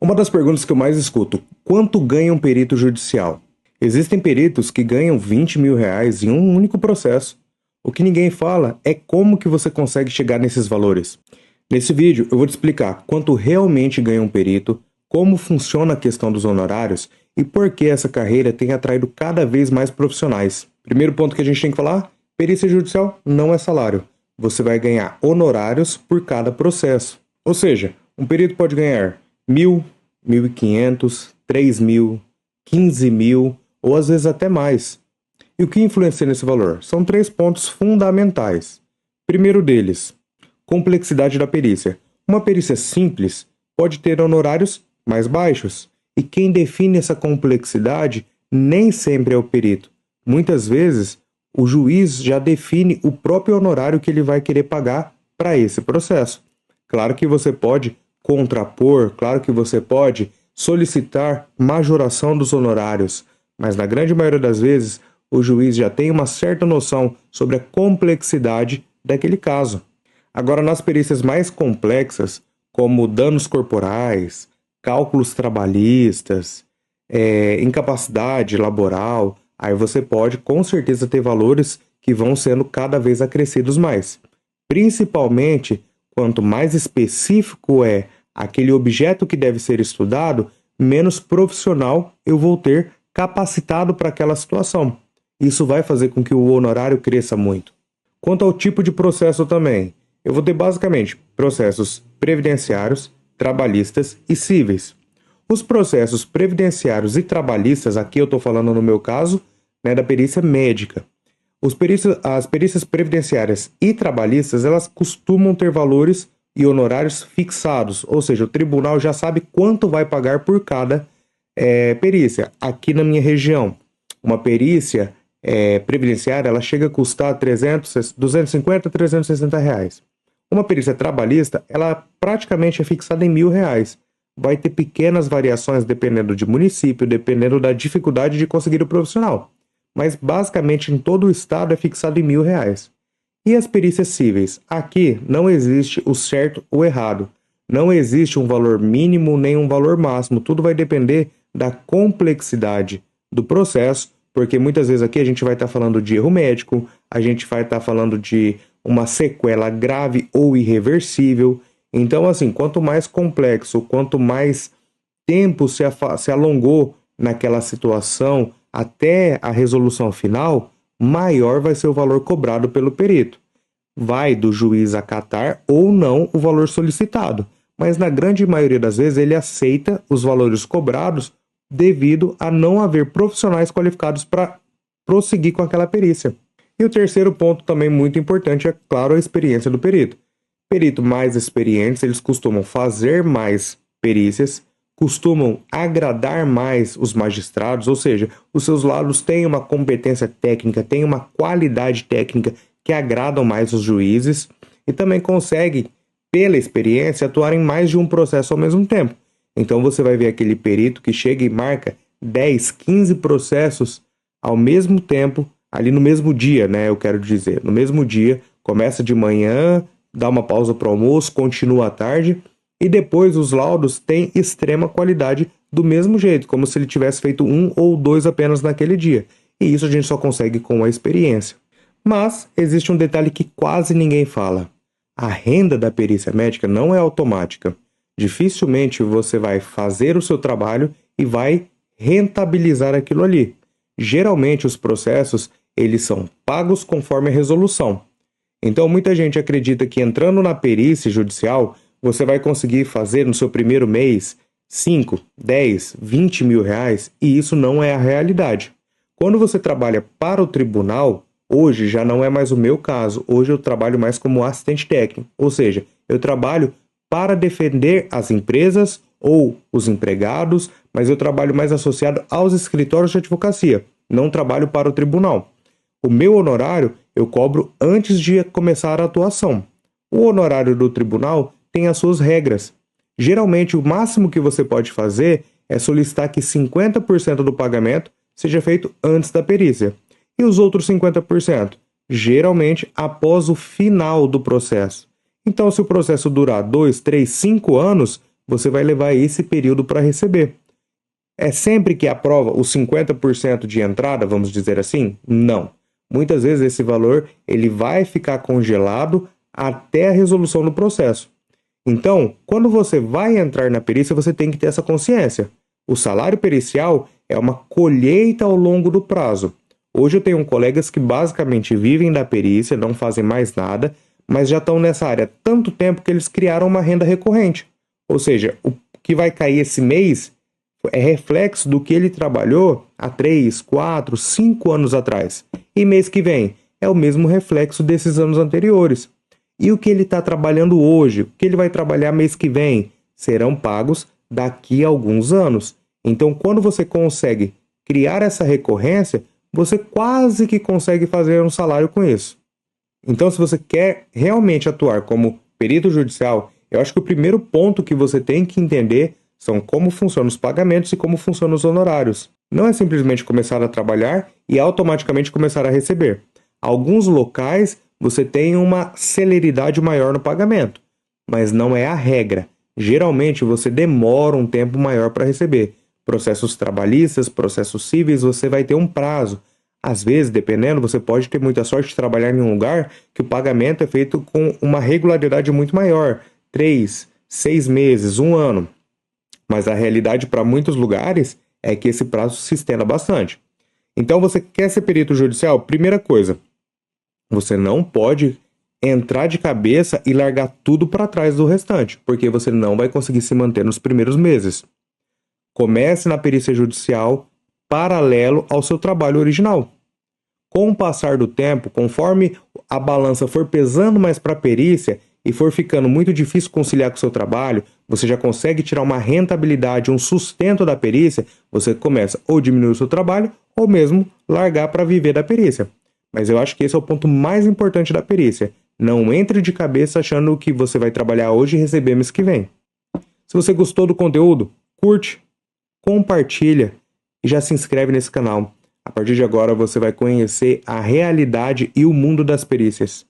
Uma das perguntas que eu mais escuto: quanto ganha um perito judicial? Existem peritos que ganham 20 mil reais em um único processo. O que ninguém fala é como que você consegue chegar nesses valores. Nesse vídeo eu vou te explicar quanto realmente ganha um perito, como funciona a questão dos honorários e por que essa carreira tem atraído cada vez mais profissionais. Primeiro ponto que a gente tem que falar: perícia judicial não é salário. Você vai ganhar honorários por cada processo. Ou seja, um perito pode ganhar 1.000, 1.500, 3.000, 15.000 ou às vezes até mais. E o que influencia nesse valor? São 3 pontos fundamentais. Primeiro deles, complexidade da perícia. Uma perícia simples pode ter honorários mais baixos. E quem define essa complexidade nem sempre é o perito. Muitas vezes, o juiz já define o próprio honorário que ele vai querer pagar para esse processo. Claro que você pode contrapor, claro que você pode solicitar majoração dos honorários, mas na grande maioria das vezes o juiz já tem uma certa noção sobre a complexidade daquele caso. Agora, nas perícias mais complexas, como danos corporais, cálculos trabalhistas, incapacidade laboral, aí você pode com certeza ter valores que vão sendo cada vez acrescidos mais. Principalmente, quanto mais específico é aquele objeto que deve ser estudado, menos profissional eu vou ter capacitado para aquela situação. Isso vai fazer com que o honorário cresça muito. Quanto ao tipo de processo também, eu vou ter basicamente processos previdenciários, trabalhistas e cíveis. Os processos previdenciários e trabalhistas, aqui eu estou falando no meu caso, da perícia médica. As perícias previdenciárias e trabalhistas, elas costumam ter valores e honorários fixados, ou seja, o tribunal já sabe quanto vai pagar por cada perícia. Aqui na minha região, uma perícia previdenciária, ela chega a custar 250 a 360 reais. Uma perícia trabalhista, ela praticamente é fixada em R$ 1.000. Vai ter pequenas variações dependendo de município, dependendo da dificuldade de conseguir o profissional. Mas basicamente em todo o estado é fixado em R$ 1.000. E as perícias cíveis? Aqui não existe o certo ou errado. Não existe um valor mínimo nem um valor máximo. Tudo vai depender da complexidade do processo, porque muitas vezes aqui a gente vai estar falando de erro médico, a gente vai estar falando de uma sequela grave ou irreversível. Então, assim, quanto mais complexo, quanto mais tempo se alongou naquela situação até a resolução final, maior vai ser o valor cobrado pelo perito. Vai do juiz acatar ou não o valor solicitado, mas na grande maioria das vezes ele aceita os valores cobrados devido a não haver profissionais qualificados para prosseguir com aquela perícia. E o terceiro ponto também muito importante é, claro, a experiência do perito. Perito mais experientes, eles costumam fazer mais perícias, costumam agradar mais os magistrados, ou seja, os seus laudos têm uma competência técnica, têm uma qualidade técnica que agradam mais os juízes e também conseguem, pela experiência, atuar em mais de um processo ao mesmo tempo. Então você vai ver aquele perito que chega e marca 10, 15 processos ao mesmo tempo, ali no mesmo dia, eu quero dizer, no mesmo dia, começa de manhã, dá uma pausa para o almoço, continua à tarde, e depois os laudos têm extrema qualidade do mesmo jeito, como se ele tivesse feito 1 ou 2 apenas naquele dia. E isso a gente só consegue com a experiência. Mas existe um detalhe que quase ninguém fala. A renda da perícia médica não é automática. Dificilmente você vai fazer o seu trabalho e vai rentabilizar aquilo ali. Geralmente os processos, eles são pagos conforme a resolução. Então muita gente acredita que entrando na perícia judicial, você vai conseguir fazer no seu primeiro mês 5, 10, 20 mil reais, e isso não é a realidade. Quando você trabalha para o tribunal, hoje já não é mais o meu caso, hoje eu trabalho mais como assistente técnico, ou seja, eu trabalho para defender as empresas ou os empregados, mas eu trabalho mais associado aos escritórios de advocacia, não trabalho para o tribunal. O meu honorário eu cobro antes de começar a atuação. O honorário do tribunal tem as suas regras. Geralmente, o máximo que você pode fazer é solicitar que 50% do pagamento seja feito antes da perícia. E os outros 50%? Geralmente, após o final do processo. Então, se o processo durar 2, 3, 5 anos, você vai levar esse período para receber. É sempre que aprova os 50% de entrada, vamos dizer assim? Não. Muitas vezes esse valor ele vai ficar congelado até a resolução do processo. Então, quando você vai entrar na perícia, você tem que ter essa consciência. O salário pericial é uma colheita ao longo do prazo. Hoje eu tenho colegas que basicamente vivem da perícia, não fazem mais nada, mas já estão nessa área há tanto tempo que eles criaram uma renda recorrente. Ou seja, o que vai cair esse mês é reflexo do que ele trabalhou há 3, 4, 5 anos atrás. E mês que vem é o mesmo reflexo desses anos anteriores. E o que ele está trabalhando hoje, o que ele vai trabalhar mês que vem, serão pagos daqui a alguns anos. Então, quando você consegue criar essa recorrência, você quase que consegue fazer um salário com isso. Então, se você quer realmente atuar como perito judicial, eu acho que o primeiro ponto que você tem que entender são como funcionam os pagamentos e como funcionam os honorários. Não é simplesmente começar a trabalhar e automaticamente começar a receber. Alguns locais você tem uma celeridade maior no pagamento, mas não é a regra. Geralmente você demora um tempo maior para receber. Processos trabalhistas, processos cíveis, você vai ter um prazo. Às vezes, dependendo, você pode ter muita sorte de trabalhar em um lugar que o pagamento é feito com uma regularidade muito maior. 3, 6 meses, 1 ano. Mas a realidade para muitos lugares é que esse prazo se estenda bastante. Então, você quer ser perito judicial? Primeira coisa, você não pode entrar de cabeça e largar tudo para trás do restante, porque você não vai conseguir se manter nos primeiros meses. Comece na perícia judicial paralelo ao seu trabalho original. Com o passar do tempo, conforme a balança for pesando mais para a perícia e for ficando muito difícil conciliar com o seu trabalho, você já consegue tirar uma rentabilidade, um sustento da perícia, você começa ou diminuir o seu trabalho ou mesmo largar para viver da perícia. Mas eu acho que esse é o ponto mais importante da perícia. Não entre de cabeça achando que você vai trabalhar hoje e receber mês que vem. Se você gostou do conteúdo, curte, compartilha e já se inscreve nesse canal. A partir de agora você vai conhecer a realidade e o mundo das perícias.